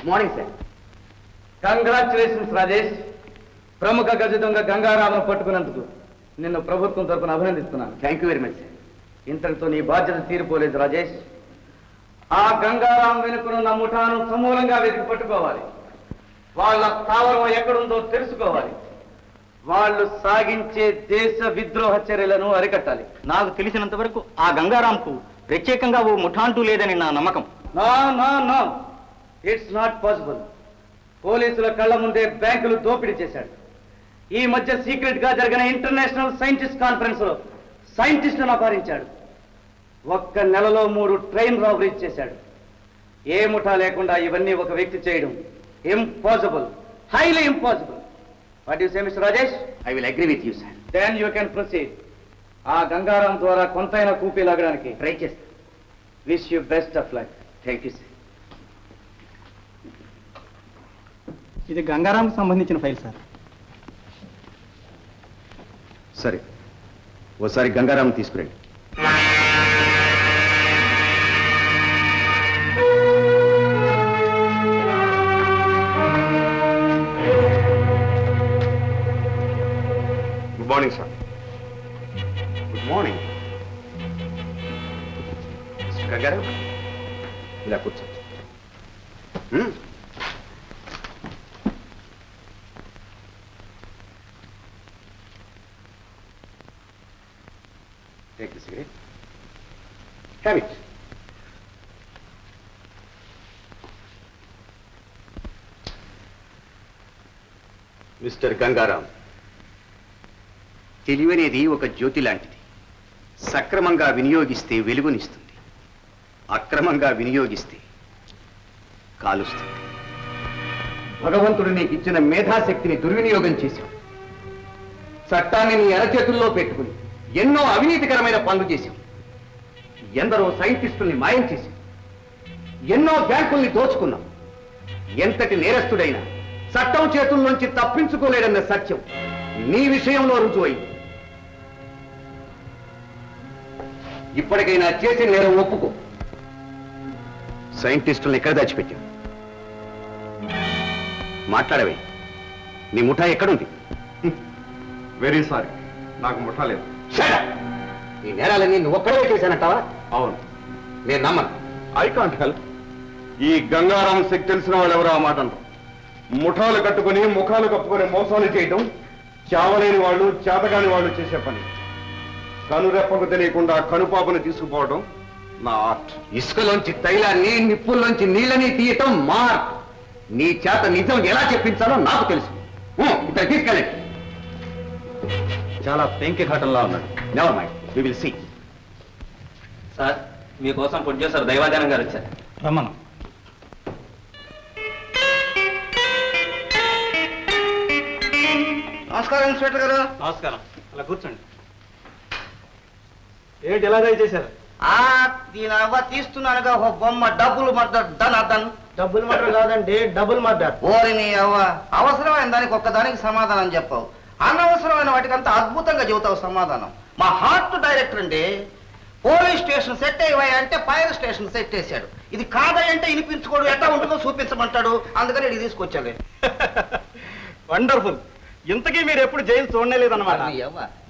Morning sir. Congratulations Rajesh. ప్రముఖ గజ దొంగ గంగారామను పట్టుకున్నందుకు నిన్ను ప్రభుత్వం తరపున అభినందిస్తున్నాను. Thank you very much sir. ఇంతటితో నీ బాధ్యత తీరిపోలేదు రాజేష్. ఆ గంగారాం వెనుకనున్న ముఠాను సమూలంగా వెతికి పట్టుకోవాలి. వాళ్ళ స్థావరం ఎక్కడుందో తెలుసుకోవాలి. వాళ్ళు సాగించే దేశ విద్రోహ చర్యలను అరికట్టాలి. నాకు తెలిసినంత వరకు ఆ గంగారాంకు ప్రత్యేకంగా ఓ ముఠాంటూ లేదని నా నమ్మకం. No, it's not possible. పోలీసుల కళ్ళ ముందే బ్యాంకులు దోపిడీ చేశాడు. ఈ మధ్య సీక్రెట్ గా జరిగిన ఇంటర్నేషనల్ సైంటిస్ట్ కాన్ఫరెన్స్ లో సైంటిస్టులను అపహరించాడు. ఒక్క నెలలో 3 ట్రైన్ రాబరీస్ చేశాడు. ఏ ముఠా లేకుండా ఇవన్నీ ఒక వ్యక్తి చేయడం impossible, highly impossible. What you say mister Rajesh? I will agree with you sir. Then you can proceed. ఆ గంగారాం ద్వారా కొంతైనా కూపీ లాగడానికి ట్రై చేస్తాను. Wish you best of luck. Thank you sir. ఇది గంగారాంకు సంబంధించిన ఫైల్ సార్. సరే, ఓసారి గంగారాం తీసుకురండి. Good morning sir. Good morning Gangaram. ఇలా కూర్చోండి. Take the cigarette. Have it. Mister Gangaram, తెలివనేది ఒక జ్యోతి లాంటిది. సక్రమంగా వినియోగిస్తే వెలుగునిస్తుంది, అక్రమంగా వినియోగిస్తే కాలుస్తుంది. భగవంతుడు నీకు ఇచ్చిన మేధాశక్తిని దుర్వినియోగం చేశావు. చట్టాన్ని నీ అరచేతుల్లో పెట్టుకుని ఎన్నో అవినీతికరమైన పనులు చేశాం. ఎందరో సైంటిస్టుల్ని మాయం చేశాం. ఎన్నో బ్యాంకుల్ని దోచుకున్నాం. ఎంతటి నేరస్తుడైనా చట్టం చేతుల్లోంచి తప్పించుకోలేడన్న సత్యం నీ విషయంలో రుజువైంది. ఇప్పటికైనా చేసిన నేరం ఒప్పుకో. సైంటిస్టుల్ని ఎక్కడ దాచిపెట్టావు? మాట్లాడవే. నీ ముఠా ఎక్కడుంది? వెరీ సారీ, నాకు ముట్టలేదు. ఈ నేరాలన్నీ నువ్వు ఒక్కడే చేశానంటావా? అవును. నేను నమ్మను. I can't help. ఈ గంగారాం శక్తి తెలిసిన వాళ్ళు ఎవరో ఆ మాట అంటారు. ముఠాలు కట్టుకుని ముఖాలు కప్పుకొని మోసాలు చేయడం చావలేని వాళ్ళు, చేతగాని వాళ్ళు చేసే పని. కనురెప్పకు తెలియకుండా కనుపాపను తీసుకుపోవడం నా ఆర్ట్. ఇసుకలోంచి తైలాన్ని, నిప్పుల్లోంచి నీళ్ళని తీయటం మార్క్. నీ చేత నిజం ఎలా చెప్పించాలో నాకు తెలుసు. ఇక్కడ తీసుకెళ్ళండి. చాలా పెంకి ఘటనలా ఉన్నాడు. Never mind, we will see. Sir, మీకోసం ప్రొడ్యూసర్ దైవాధ్యానం గారు వచ్చారు. రమ్మను. నమస్కారం ఇన్స్పెక్టర్ గారు. నమస్కారం. అలా కూర్చోండి. ఏంటి ఎలా దయచేశారు? దీని అవ్వ తీస్తున్నానుగా ఒక బొమ్మ. డబ్బులు మర్దర్ డన్ అదన్. డబ్బులు మర్డర్ కాదండి, డబుల్ మర్డర్. ఓరిని అవ్వ, అవసరమైన దానికి ఒక్కదానికి సమాధానం చెప్పావు, అనవసరమైన వాటికంతా అద్భుతంగా చెబుతావు సమాధానం. మా హార్ట్ డైరెక్టర్ అండి. పోలీస్ స్టేషన్ సెట్ అయ్యాయి అంటే ఫైర్ స్టేషన్ సెట్ చేశాడు. ఇది కాదంటే వినిపించుకోడు, ఎట్లా ఉంటుందో చూపించమంటాడు. అందుకని ఇది తీసుకొచ్చాడు. వండర్ఫుల్. ఇంతకీ మీరు ఎప్పుడు జైలు చూడలేదన్నమాట.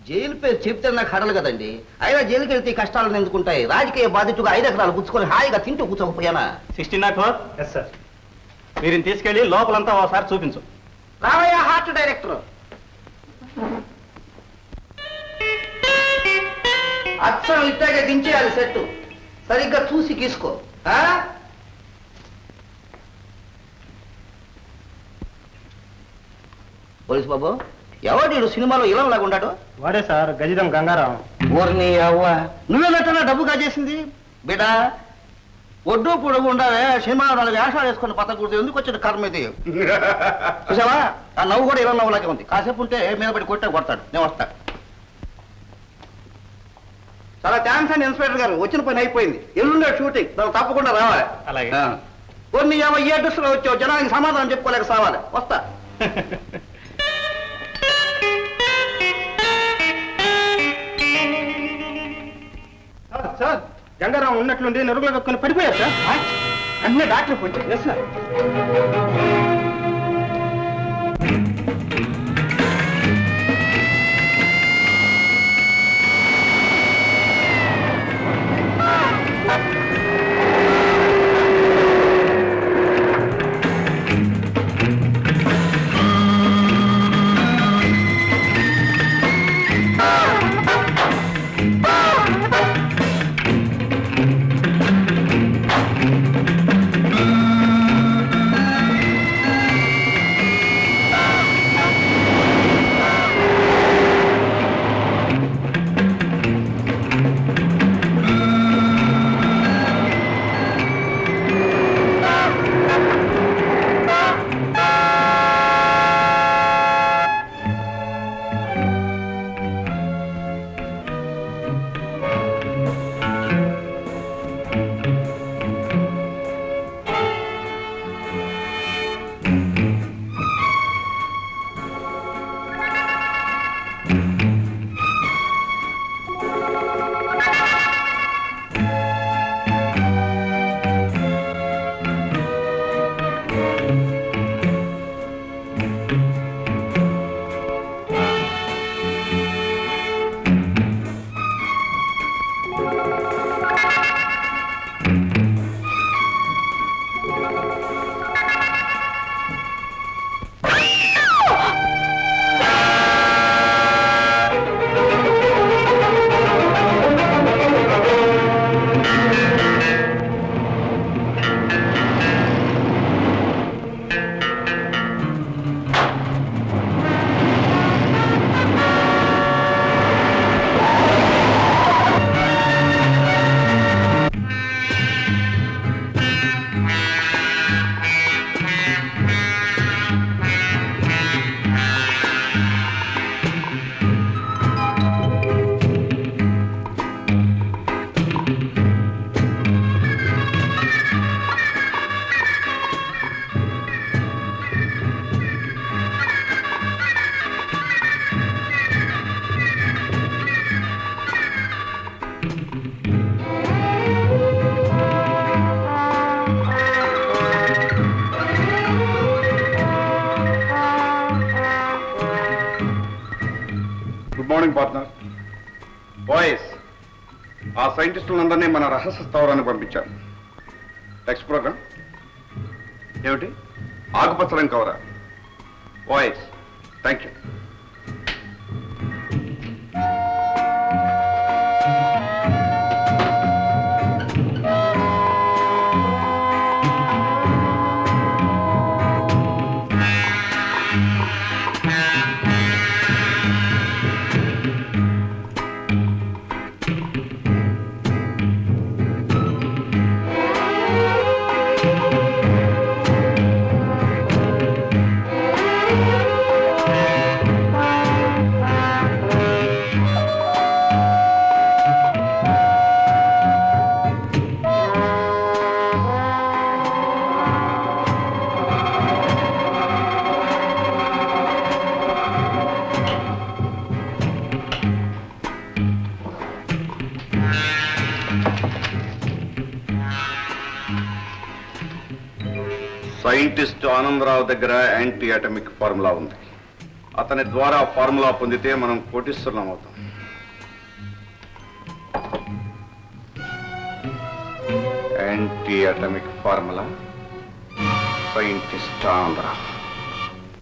జైలు పేరు చెప్తే నాకు హడలు కదండి. అయినా జైలుకి వెళ్తే కష్టాలను ఎందుకుంటాయి. రాజకీయ బాధితుగా 5 ఎకరాలు పుచ్చుకొని హాయిగా తింటూ కూర్చోకపోయానా? 16 ఎస్ సార్. మీరు తీసుకెళ్ళి లోపలంతా ఒకసారి చూపించు. రావయ్య హార్ట్ డైరెక్టర్. అచ్చం ఇట్టాగే దించేయాలి సెట్టు. సరిగ్గా చూసి గీసుకో. పోలీస్ బాబు, ఎవడు సినిమాలో ఇలా లాగుండాడు? వాడే సార్, గజిదం గంగారాం. ఊరిని అవ్వ, నువ్వేనట్టా డబ్బు కాజేసింది బిడ్డ. ఒడ్డు పొడుగు ఉండాలి. సినిమా 4 వేషాలు వేసుకుని పతకూడదు. ఎందుకు వచ్చిన కర్మ ఇది? చూసావా, ఆ నవ్వు కూడా ఇలా నవ్వులాగే ఉంది. కాసేపు ఉంటే మీద పడి కొడతాడు. నేను వస్తా. చాలా థ్యాంక్స్ అండి ఇన్స్పెక్టర్ గారు. వచ్చిన పని అయిపోయింది. ఎల్లుండే షూటింగ్, తప్పకుండా రావాలి. అలాగే. కొన్ని ఏ డ్రెస్సులో వచ్చావు, జనానికి సమాధానం చెప్పుకోలేక సావాలి. వస్తా. సార్, గంగారాం ఉన్నట్లుండి నరుగులో కక్కుని పడిపోయారు సార్. వెంటనే డాక్టర్ ఫోన్ చేయండి. Sir good morning partner. Boys, ఆ సైంటిస్టులందరినీ మన రహస్య స్థావరానికి పంపించారు. నెక్స్ట్ ప్రోగ్రామ్ ఏమిటి? ఆకుపచ్చ రంగు కవరా? Boys, thank you. Scientist Anandarao దగ్గర యాంటీ అటమిక్ ఫార్ములా ఉంది. అతని ద్వారా ఫార్ములా పొందితే మనం కోటీశ్వరులం అవుతాం. Anti atomic formula, scientist Anandarao.